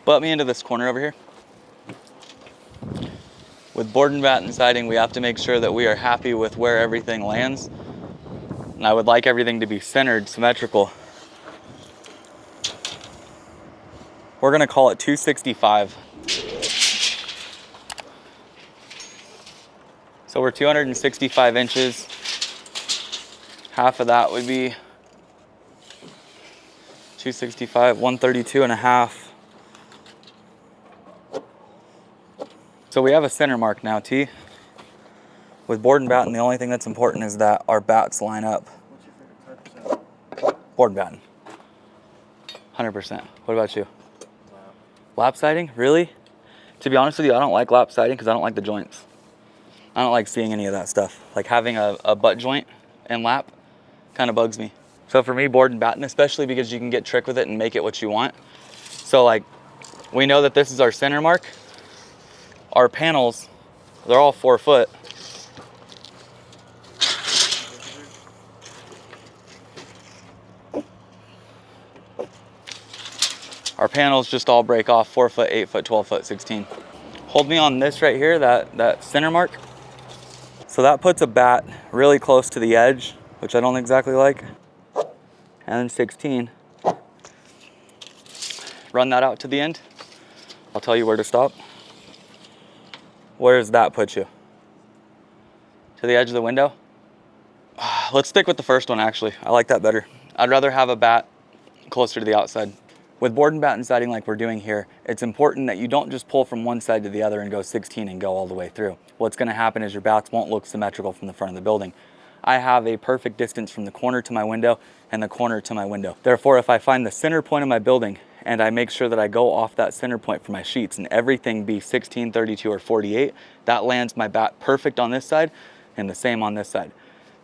butt me into this corner over here. With board and batten siding, we have to make sure that we are happy with where everything lands. And I would like everything to be centered, symmetrical. We're gonna call it 265. So we're 265 inches. Half of that would be 265, 132 and a half. So we have a center mark now, T. With board and batten, the only thing that's important is that our bats line up. What's your favorite type? Board and batten. 100%. What about you? Lap. Lap siding? Really? To be honest with you, I don't like lap siding because I don't like the joints. I don't like seeing any of that stuff. Like having a butt joint and lap kind of bugs me. So for me, board and batten, especially because you can get trick with it and make it what you want. So like, we know that this is our center mark. Our panels, they're all 4 foot. Our panels just all break off 4 foot, 8 foot, 12 foot, 16. Hold me on this right here, that center mark. So that puts a bat really close to the edge, which I don't exactly like. And then 16. Run that out to the end. I'll tell you where to stop. Where does that put you? To the edge of the window? Let's stick with the first one, actually. I like that better. I'd rather have a bat closer to the outside. With board and batten siding like we're doing here, it's important that you don't just pull from one side to the other and go 16 and go all the way through. What's gonna happen is your bats won't look symmetrical from the front of the building. I have a perfect distance from the corner to my window and the corner to my window. Therefore, if I find the center point of my building and I make sure that I go off that center point for my sheets and everything be 16, 32, or 48, that lands my bat perfect on this side and the same on this side.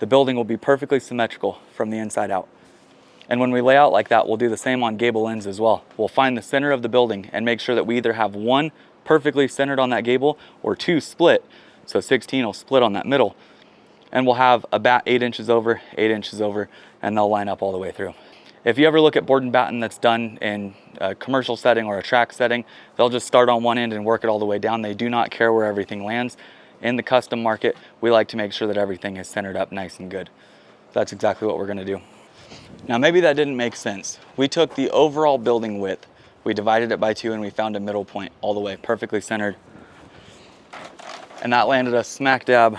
The building will be perfectly symmetrical from the inside out. And when we lay out like that, we'll do the same on gable ends as well. We'll find the center of the building and make sure that we either have one perfectly centered on that gable or two split. So 16 will split on that middle. And we'll have a bat 8 inches over, 8 inches over, and they'll line up all the way through. If you ever look at board and batten that's done in a commercial setting or a track setting, they'll just start on one end and work it all the way down. They do not care where everything lands. In the custom market, we like to make sure that everything is centered up nice and good. That's exactly what we're gonna do. Now maybe that didn't make sense. We took the overall building width, we divided it by 2 and we found a middle point all the way, perfectly centered. And that landed us smack dab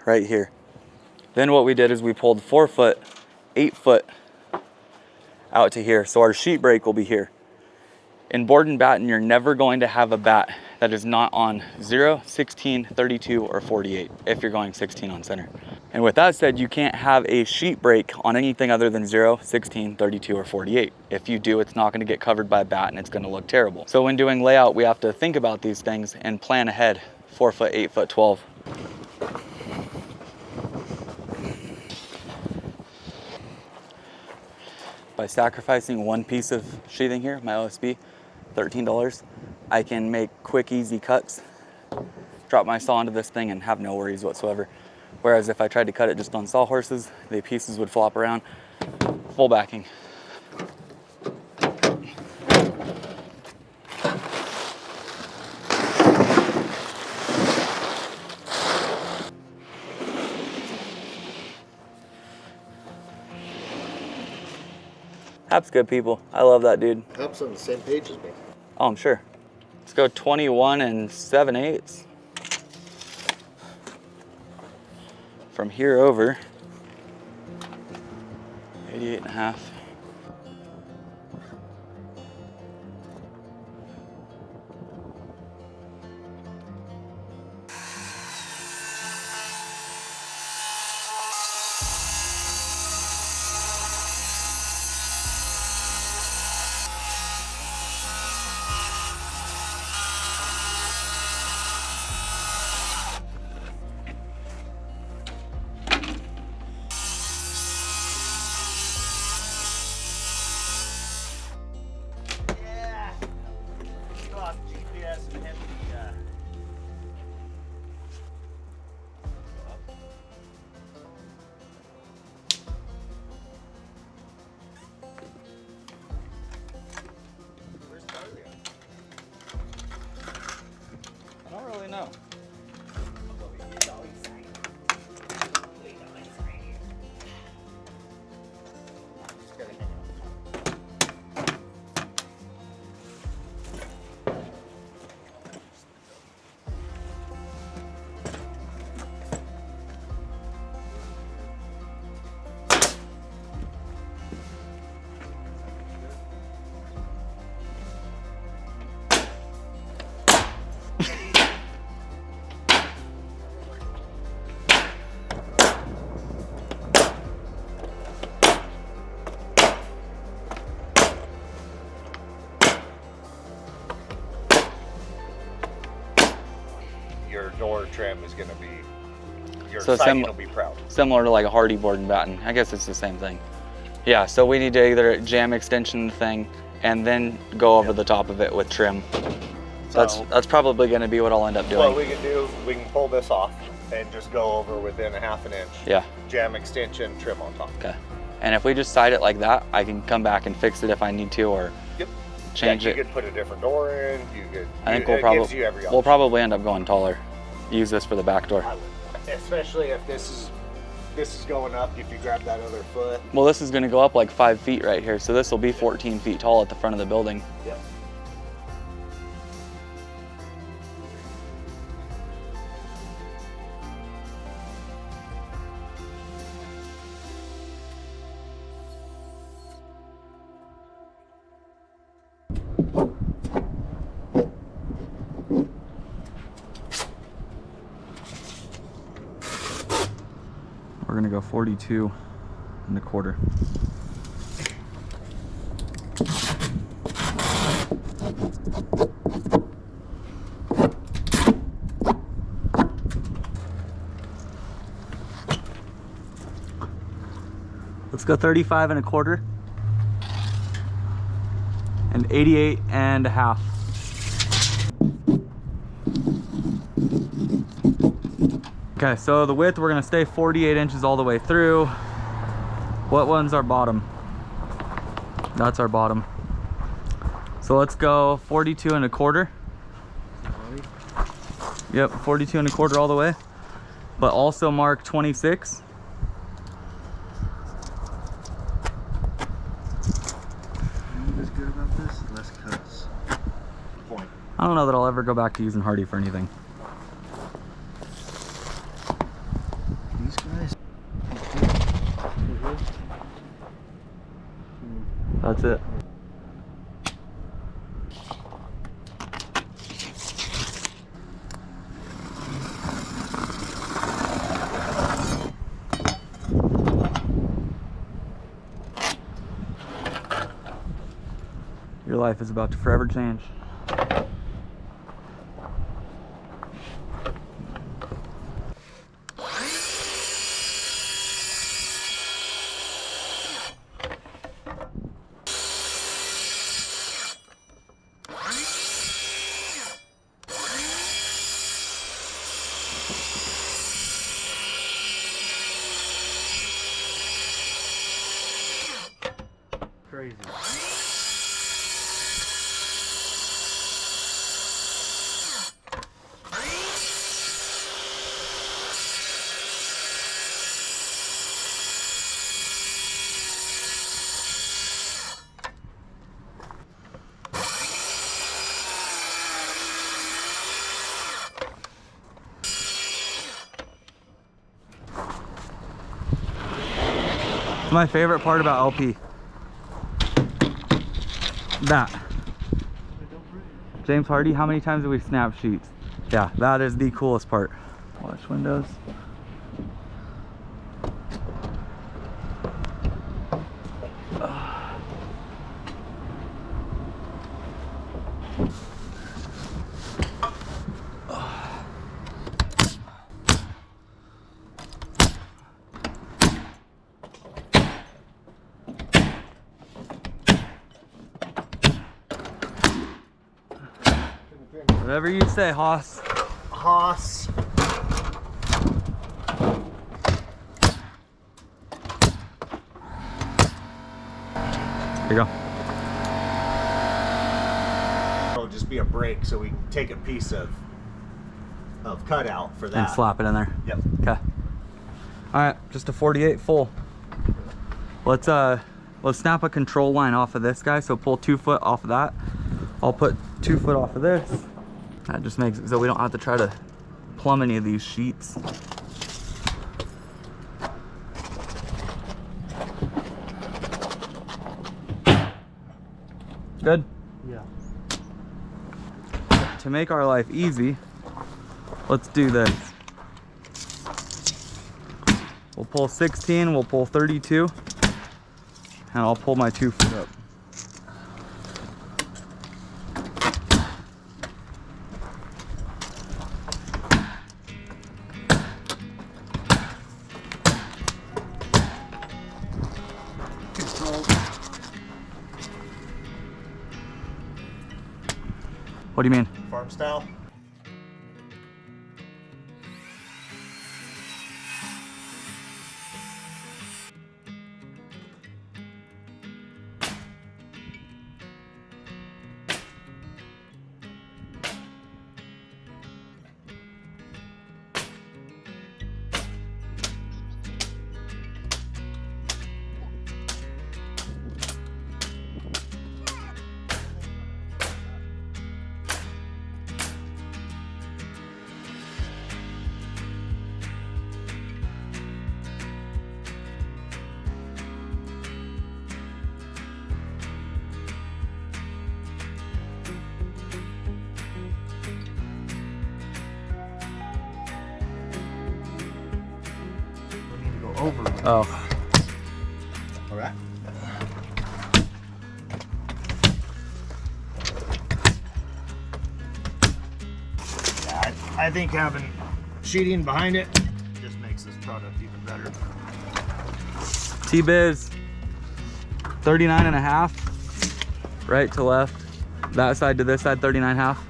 right here. Then what we did is we pulled 4 foot, 8 foot out to here. So our sheet break will be here. In board and batten, you're never going to have a bat that is not on 0, 16, 32, or 48 if you're going 16 on center. And with that said, you can't have a sheet break on anything other than 0, 16, 32, or 48. If you do, it's not going to get covered by a bat and it's going to look terrible. So when doing layout, we have to think about these things and plan ahead. 4 foot, 8 foot, 12. By sacrificing one piece of sheathing here, my OSB, $13, I can make quick, easy cuts, drop my saw into this thing and have no worries whatsoever. Whereas if I tried to cut it just on sawhorses, the pieces would flop around. Full backing. Hap's good, people. I love that dude. Hap's on the same page as me. Oh, I'm sure. Let's go 21 and 7/8. From here over, 88 and a half. No. Your door trim is going to be, your So siding will be proud. Similar to like a hardy board and batten. I guess it's the same thing. Yeah, so we need to either jam extension the thing and then go over the top of it with trim. So That's probably going to be what I'll end up doing. what we can do, we can pull this off and just go over within a ½ inch. Yeah. Jam extension, trim on top. Okay. And if we just side it like that, I can come back and fix it if I need to, or change it. You could put a different door in. You could. I think it gives you every option. we'll probably end up going taller. Use this for the back door. Especially if this is going up. If you grab that other foot. Well, this is going to go up like 5 feet right here, so this will be 14 feet tall at the front of the building. Yep. We're gonna go 42 1/4. Let's go 35 1/4 and 88 1/2. Okay, so the width, we're gonna stay 48 inches all the way through. What one's our bottom? That's our bottom. So let's go 42 1/4. Yep, 42 1/4 all the way. But also mark 26. What's good about this? Less cuts. Point. I don't know that I'll ever go back to using Hardy for anything. These guys. That's it. Your life is about to forever change. Crazy. My favorite part about LP. That. James Hardy, how many times do we snap sheets? Yeah, that is the coolest part. Watch windows. Whatever you say, Hoss. Hoss. Here you go. It'll just be a break so we can take a piece of of cutout for that. And slap it in there. Yep. Okay. All right, just a 48 full. Let's snap a control line off of this guy. So pull 2 foot off of that. I'll put 2 foot off of this. That just makes it so we don't have to try to plumb any of these sheets. Good? Yeah. To make our life easy, let's do this. We'll pull 16, we'll pull 32, and I'll pull my 2 foot up. What do you mean? Farm style. Over. Oh, All right. Yeah, I think having sheeting behind it just makes this product even better. T-Biz, 39 and a half, right to left. That side to this side, 39 and a half.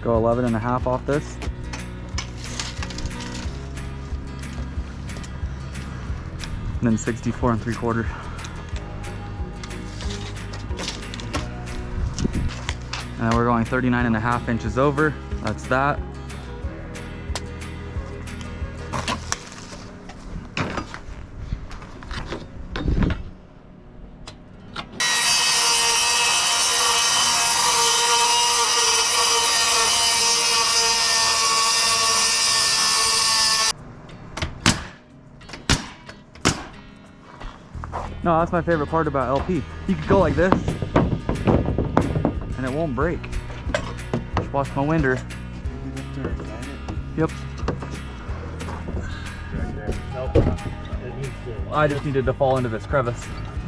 Go 11 and a half off this. And then 64 3/4. And we're going 39 and a half inches over. That's that. No, that's my favorite part about LP. You could go like this, and it won't break. Just watch my winder. Yep. Right there. Nope. It needs to. I just needed to fall into this crevice.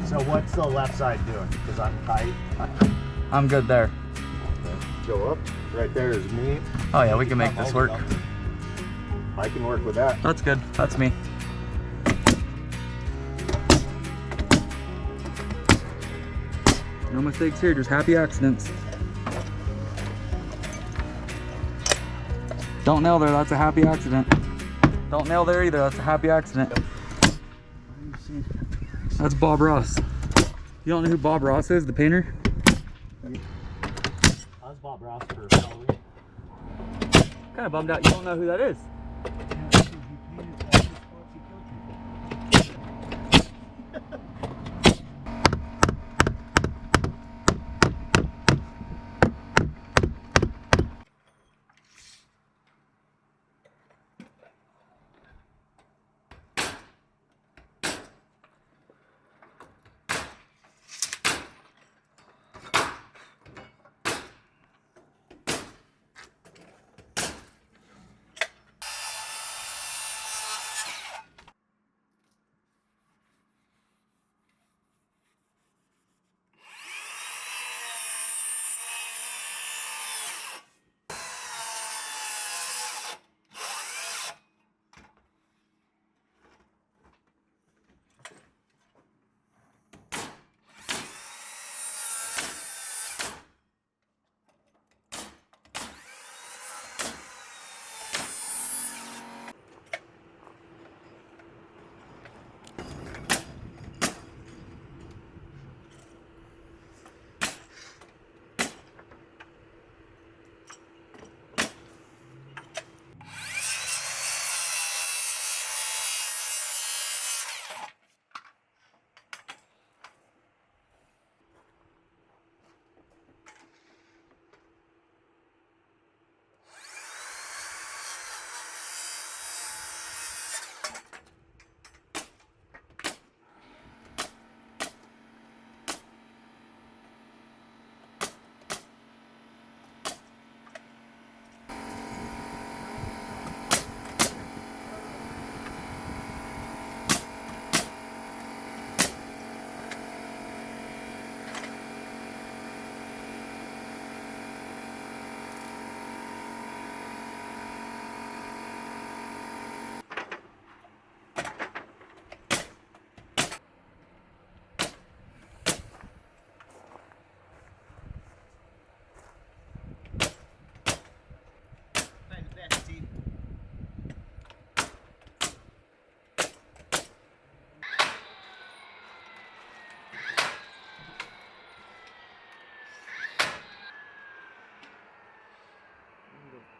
So what's the left side doing? Because I'm tight. I'm good there. Go up. Right there is me. Oh yeah, we can make this work. I can work with that. That's good. That's me. No mistakes here, just happy accidents. Don't nail there, that's a happy accident. Don't nail there either, that's a happy accident. That's Bob Ross. You don't know who Bob Ross is, the painter? I was Bob Ross for Halloween. Kind of bummed out you don't know who that is.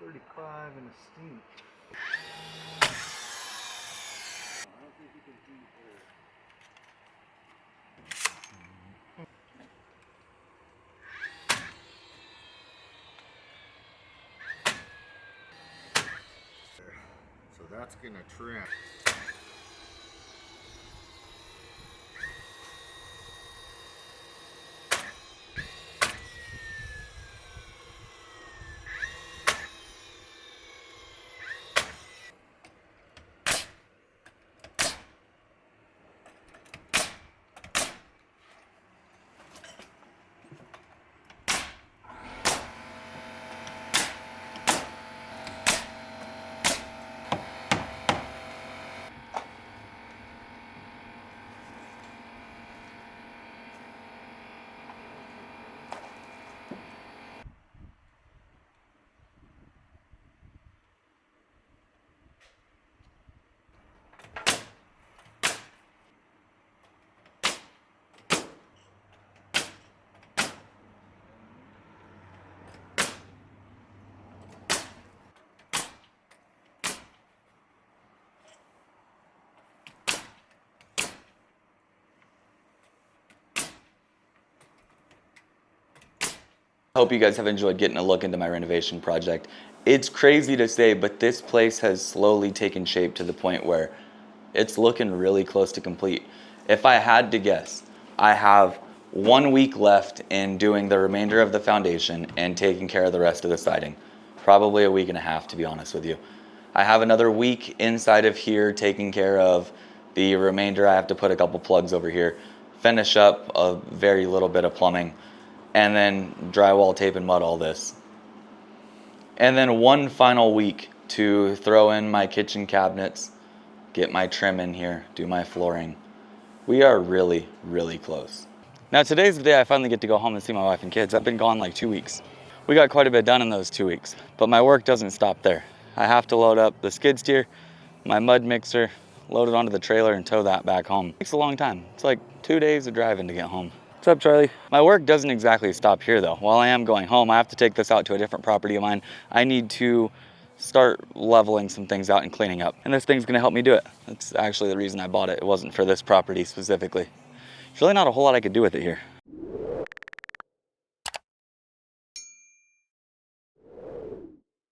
$35 and a stink. I don't think you can do So that's gonna trim. Hope you guys have enjoyed getting a look into my renovation project. It's crazy to say, but this place has slowly taken shape to the point where it's looking really close to complete. If I had to guess, I have 1 week left in doing the remainder of the foundation and taking care of the rest of the siding. Probably a week and a half, to be honest with you. I have another week inside of here taking care of the remainder. I have to put a couple plugs over here, finish up a very little bit of plumbing, and then drywall, tape, and mud all this. And then 1 final week to throw in my kitchen cabinets, get my trim in here, do my flooring. We are really, really close. Now today's the day I finally get to go home and see my wife and kids. I've been gone like 2 weeks. We got quite a bit done in those 2 weeks, but my work doesn't stop there. I have to load up the skid steer, my mud mixer, load it onto the trailer and tow that back home. It takes a long time. It's like 2 days of driving to get home. What's up, Charlie? My work doesn't exactly stop here though. While I am going home, I have to take this out to a different property of mine. I need to start leveling some things out and cleaning up. And this thing's gonna help me do it. That's actually the reason I bought it. It wasn't for this property specifically. There's really not a whole lot I could do with it here.